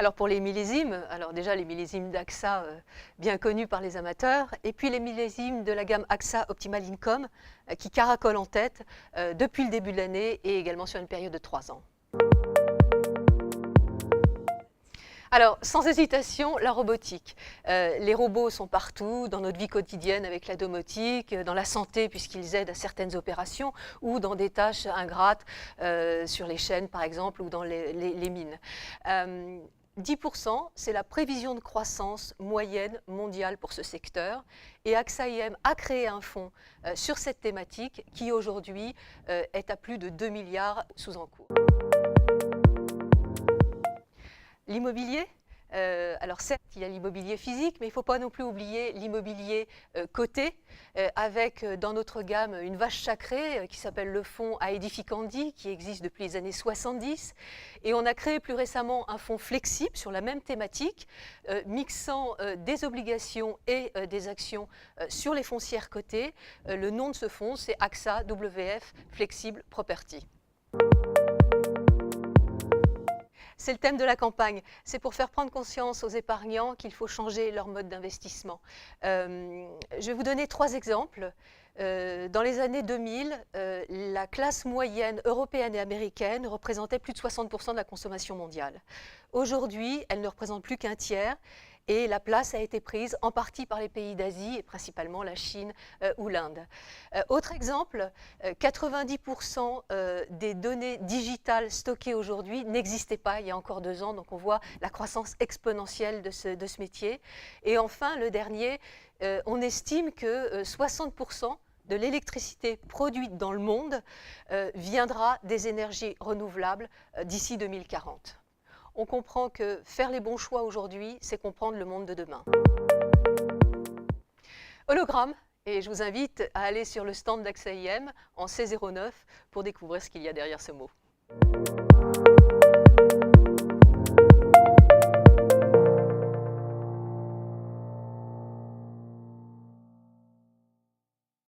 Alors pour les millésimes, alors déjà les millésimes d'AXA bien connus par les amateurs, et puis les millésimes de la gamme AXA Optimal Income qui caracolent en tête depuis le début de l'année et également sur une période de 3 ans. Alors, sans hésitation, la robotique. Les robots sont partout, dans notre vie quotidienne avec la domotique, dans la santé puisqu'ils aident à certaines opérations ou dans des tâches ingrates sur les chaînes par exemple ou dans les mines. 10%, c'est la prévision de croissance moyenne mondiale pour ce secteur. Et AXA IM a créé un fonds sur cette thématique qui aujourd'hui est à plus de 2 milliards sous encours. L'immobilier, alors certes, il y a l'immobilier physique, mais il ne faut pas non plus oublier l'immobilier coté, avec dans notre gamme une vache sacrée qui s'appelle le fonds Aedificandi, qui existe depuis les années 70. Et on a créé plus récemment un fonds flexible sur la même thématique, mixant des obligations et des actions sur les foncières cotées. Le nom de ce fonds, c'est AXA WF Flexible Property. C'est le thème de la campagne. C'est pour faire prendre conscience aux épargnants qu'il faut changer leur mode d'investissement. Je vais vous donner 3 exemples. Dans les années 2000, la classe moyenne européenne et américaine représentait plus de 60% de la consommation mondiale. Aujourd'hui, elle ne représente plus qu'un tiers. Et la place a été prise en partie par les pays d'Asie et principalement la Chine ou l'Inde. Autre exemple, 90% des données digitales stockées aujourd'hui n'existaient pas il y a encore 2 ans, donc on voit la croissance exponentielle de ce métier. Et enfin, le dernier, on estime que 60% de l'électricité produite dans le monde viendra des énergies renouvelables d'ici 2040. On comprend que faire les bons choix aujourd'hui, c'est comprendre le monde de demain. Hologramme, et je vous invite à aller sur le stand d'AXA IM en C09 pour découvrir ce qu'il y a derrière ce mot.